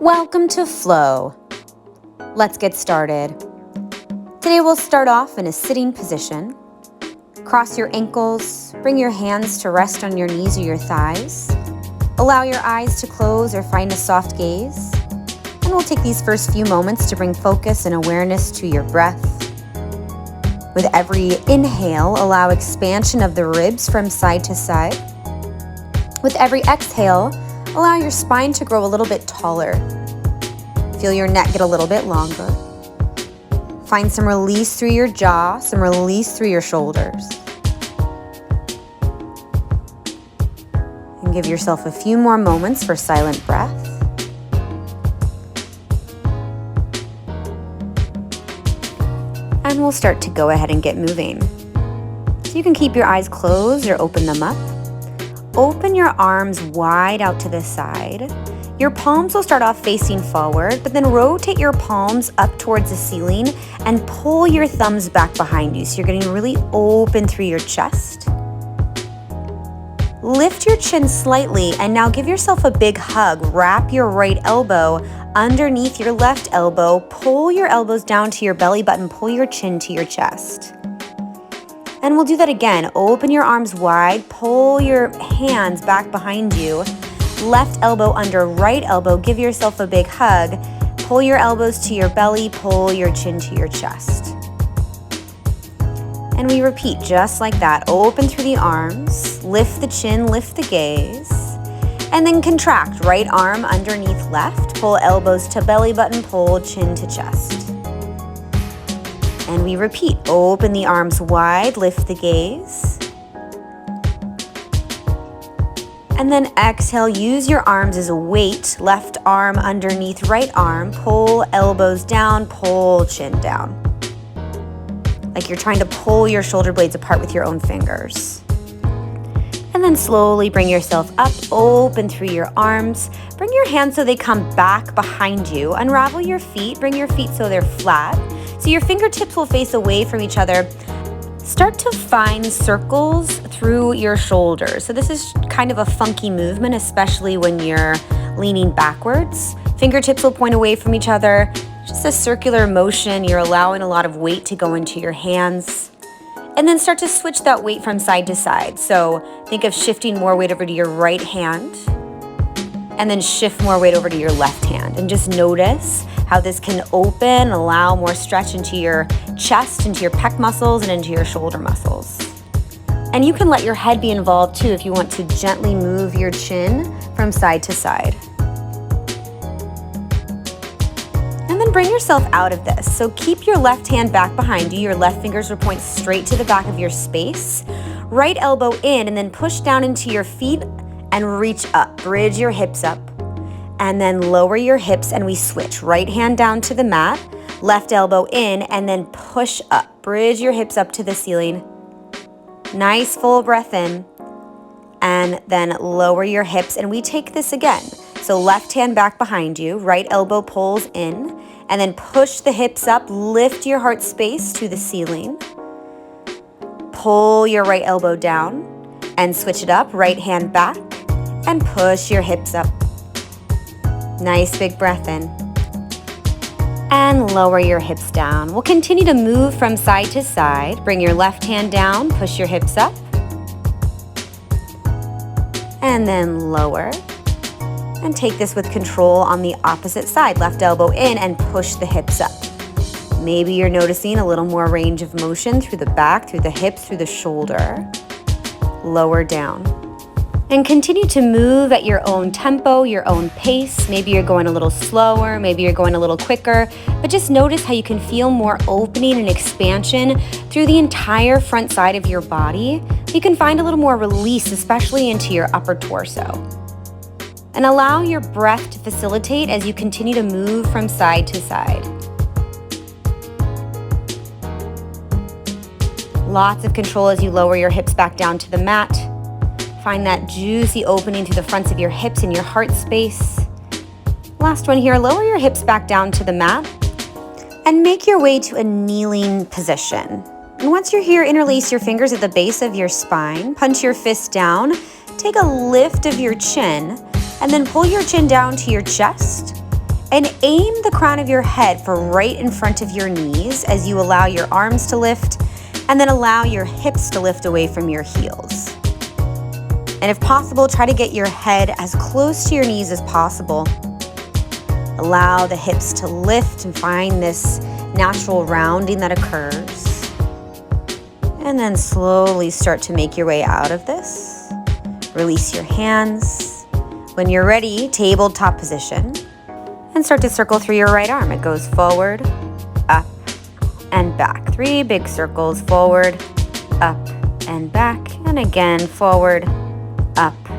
Welcome to Flow. Let's get started. Today we'll start off in a sitting position. Cross your ankles, bring your hands to rest on your knees or your thighs. Allow your eyes to close or find a soft gaze. And we'll take these first few moments to bring focus and awareness to your breath. With every inhale, allow expansion of the ribs from side to side. With every exhale, allow your spine to grow a little bit taller. Feel your neck get a little bit longer. Find some release through your jaw, some release through your shoulders. And give yourself a few more moments for silent breath. And we'll start to go ahead and get moving. So you can keep your eyes closed or open them up. Open your arms wide out to the side. Your palms will start off facing forward, but then rotate your palms up towards the ceiling and pull your thumbs back behind you. So you're getting really open through your chest. Lift your chin slightly and now give yourself a big hug. Wrap your right elbow underneath your left elbow. Pull your elbows down to your belly button. Pull your chin to your chest. And we'll do that again. Open your arms wide, pull your hands back behind you. Left elbow under right elbow, give yourself a big hug. Pull your elbows to your belly, pull your chin to your chest. And we repeat just like that. Open through the arms, lift the chin, lift the gaze. And then contract, right arm underneath left. Pull elbows to belly button, pull chin to chest. And we repeat, open the arms wide, lift the gaze. And then exhale, use your arms as a weight, left arm underneath right arm, pull elbows down, pull chin down. Like you're trying to pull your shoulder blades apart with your own fingers. And then slowly bring yourself up, open through your arms. Bring your hands so they come back behind you. Unravel your feet, bring your feet so they're flat. So your fingertips will face away from each other. Start to find circles through your shoulders. So this is kind of a funky movement, especially when you're leaning backwards. Fingertips will point away from each other. Just a circular motion. You're allowing a lot of weight to go into your hands. And then start to switch that weight from side to side. So think of shifting more weight over to your right hand and then shift more weight over to your left hand. And just notice how this can open, allow more stretch into your chest, into your pec muscles, and into your shoulder muscles. And you can let your head be involved too if you want to gently move your chin from side to side. And then bring yourself out of this. So keep your left hand back behind you. Your left fingers will point straight to the back of your space. Right elbow in and then push down into your feet and reach up. Bridge your hips up. And then lower your hips and we switch. Right hand down to the mat, left elbow in, and then push up. Bridge your hips up to the ceiling. Nice full breath in. And then lower your hips and we take this again. So left hand back behind you, right elbow pulls in, and then push the hips up, lift your heart space to the ceiling. Pull your right elbow down and switch it up, right hand back, and push your hips up. Nice big breath in. And lower your hips down. We'll continue to move from side to side. Bring your left hand down, push your hips up. And then lower. And take this with control on the opposite side. Left elbow in and push the hips up. Maybe you're noticing a little more range of motion through the back, through the hips, through the shoulder. Lower down. And continue to move at your own tempo, your own pace. Maybe you're going a little slower, maybe you're going a little quicker, but just notice how you can feel more opening and expansion through the entire front side of your body. You can find a little more release, especially into your upper torso. And allow your breath to facilitate as you continue to move from side to side. Lots of control as you lower your hips back down to the mat. Find that juicy opening through the fronts of your hips and your heart space. Last one here, lower your hips back down to the mat and make your way to a kneeling position. And once you're here, interlace your fingers at the base of your spine, punch your fist down, take a lift of your chin, and then pull your chin down to your chest And aim the crown of your head for right in front of your knees as you allow your arms to lift, and then allow your hips to lift away from your heels. And if possible, try to get your head as close to your knees as possible. Allow the hips to lift and find this natural rounding that occurs. And then slowly start to make your way out of this. Release your hands. When you're ready, tabletop position. And start to circle through your right arm. It goes forward, up, and back. 3 big circles, forward, up, and back. And again, forward, up,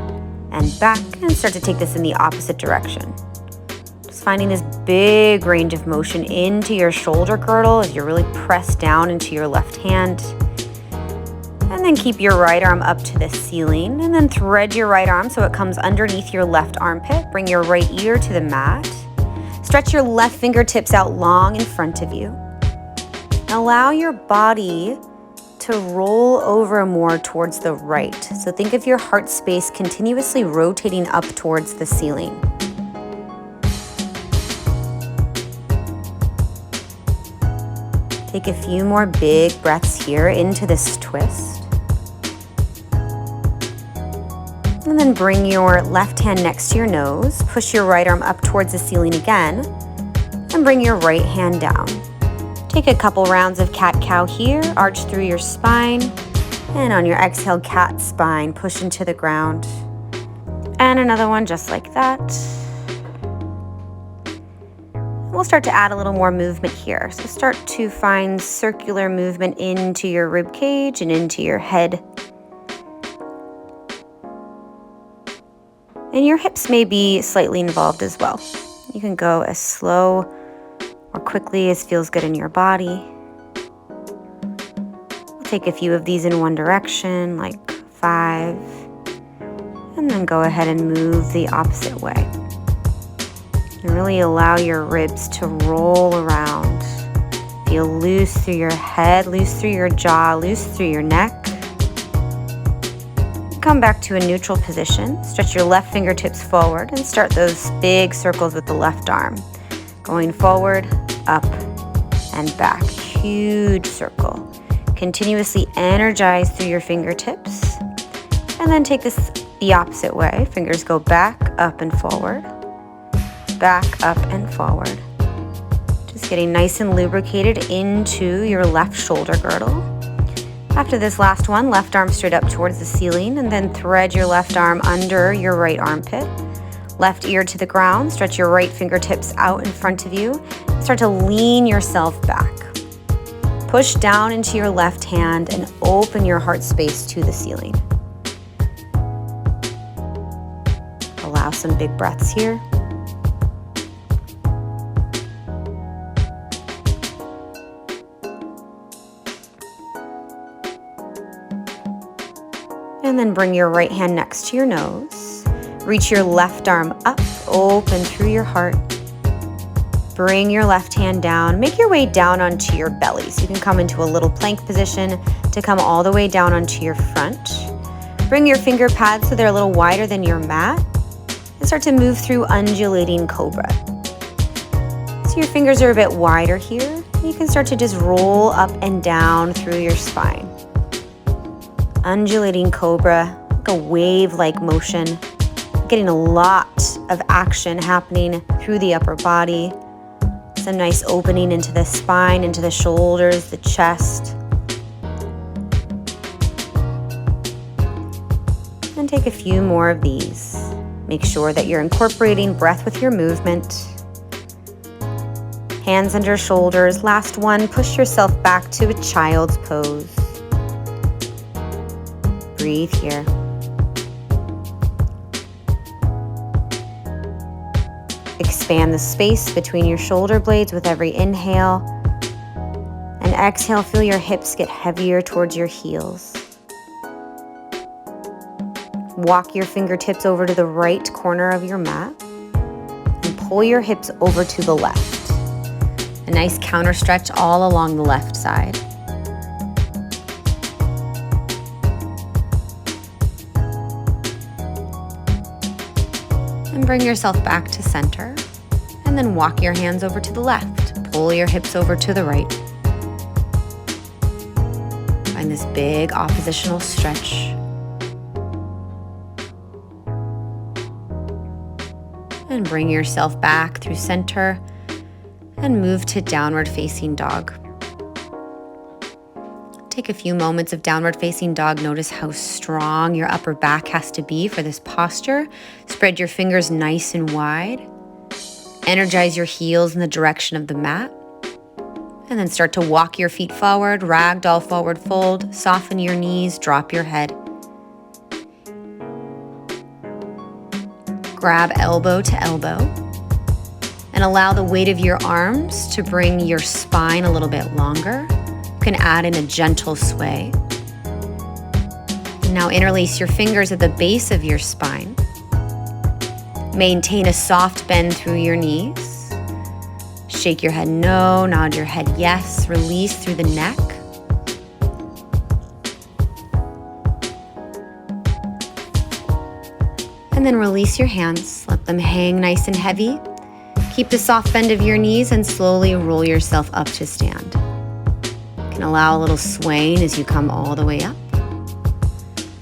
and back. And start to take this in the opposite direction. Just finding this big range of motion into your shoulder girdle as you're really pressed down into your left hand. And then keep your right arm up to the ceiling. And then thread your right arm so it comes underneath your left armpit. Bring your right ear to the mat. Stretch your left fingertips out long in front of you. Allow your body to roll over more towards the right. So think of your heart space continuously rotating up towards the ceiling. Take a few more big breaths here into this twist. And then bring your left hand next to your nose. Push your right arm up towards the ceiling again. And bring your right hand down. Take a couple rounds of cat-cow here. Arch through your spine. And on your exhale, cat spine. Push into the ground. And another one just like that. We'll start to add a little more movement here. So start to find circular movement into your rib cage and into your head. And your hips may be slightly involved as well. You can go as slow or quickly as feels good in your body. We'll take a few of these in one direction, like 5. And then go ahead and move the opposite way. And really allow your ribs to roll around. Feel loose through your head, loose through your jaw, loose through your neck. Come back to a neutral position. Stretch your left fingertips forward and start those big circles with the left arm. Going forward, up, and back. Huge circle. Continuously energize through your fingertips. And then take this the opposite way. Fingers go back, up, and forward. Back, up, and forward. Just getting nice and lubricated into your left shoulder girdle. After this last one, left arm straight up towards the ceiling, and then thread your left arm under your right armpit. Left ear to the ground, stretch your right fingertips out in front of you. Start to lean yourself back. Push down into your left hand and open your heart space to the ceiling. Allow some big breaths here. And then bring your right hand next to your nose. Reach your left arm up, open through your heart. Bring your left hand down. Make your way down onto your belly. So you can come into a little plank position to come all the way down onto your front. Bring your finger pads so they're a little wider than your mat. And start to move through undulating cobra. So your fingers are a bit wider here. You can start to just roll up and down through your spine. Undulating cobra, like a wave-like motion. Getting a lot of action happening through the upper body. Some nice opening into the spine, into the shoulders, the chest. And take a few more of these. Make sure that you're incorporating breath with your movement. Hands under shoulders. Last one, push yourself back to a child's pose. Breathe here. Expand the space between your shoulder blades with every inhale. And exhale, feel your hips get heavier towards your heels. Walk your fingertips over to the right corner of your mat. And pull your hips over to the left. A nice counter stretch all along the left side. And bring yourself back to center. And then walk your hands over to the left. Pull your hips over to the right. Find this big oppositional stretch. And bring yourself back through center and move to downward facing dog. Take a few moments of downward facing dog. Notice how strong your upper back has to be for this posture. Spread your fingers nice and wide. Energize your heels in the direction of the mat. And then start to walk your feet forward, ragdoll forward fold. Soften your knees, drop your head. Grab elbow to elbow. And allow the weight of your arms to bring your spine a little bit longer. You can add in a gentle sway. Now interlace your fingers at the base of your spine. Maintain a soft bend through your knees. Shake your head no, nod your head yes. Release through the neck. And then release your hands. Let them hang nice and heavy. Keep the soft bend of your knees and slowly roll yourself up to stand. You can allow a little swaying as you come all the way up.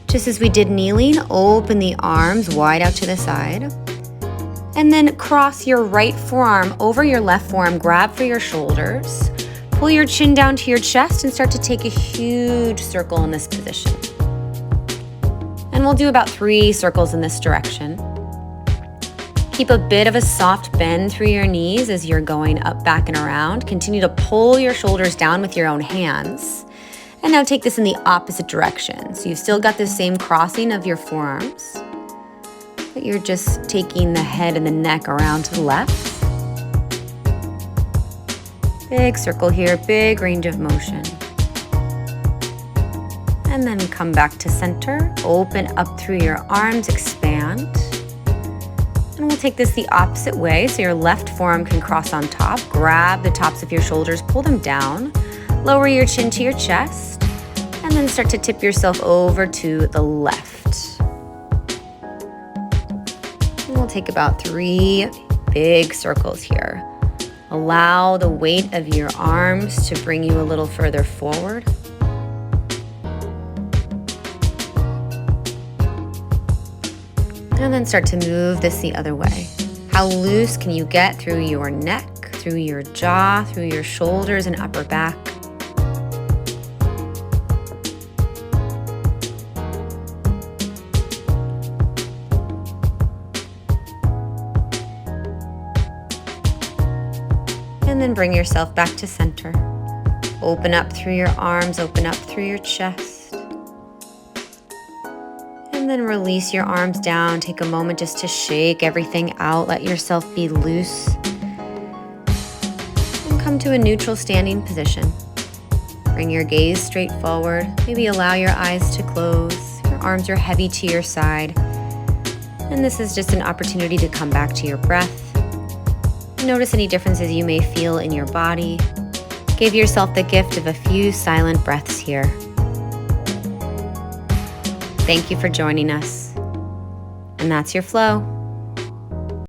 Just as we did kneeling, open the arms wide out to the side. And then cross your right forearm over your left forearm, grab for your shoulders. Pull your chin down to your chest and start to take a huge circle in this position. And we'll do about 3 circles in this direction. Keep a bit of a soft bend through your knees as you're going up, back, and around. Continue to pull your shoulders down with your own hands. And now take this in the opposite direction. So you've still got the same crossing of your forearms, but you're just taking the head and the neck around to the left. Big circle here, big range of motion. And then come back to center. Open up through your arms, expand. And we'll take this the opposite way, so your left forearm can cross on top. Grab the tops of your shoulders, pull them down. Lower your chin to your chest, and then start to tip yourself over to the left. And we'll take about 3 big circles here. Allow the weight of your arms to bring you a little further forward. And then start to move this the other way. How loose can you get through your neck, through your jaw, through your shoulders and upper back? And then bring yourself back to center. Open up through your arms, open up through your chest. And then release your arms down. Take a moment just to shake everything out. Let yourself be loose. And come to a neutral standing position. Bring your gaze straight forward. Maybe allow your eyes to close. Your arms are heavy to your side. And this is just an opportunity to come back to your breath. Notice any differences you may feel in your body. Give yourself the gift of a few silent breaths here. Thank you for joining us. And that's your flow.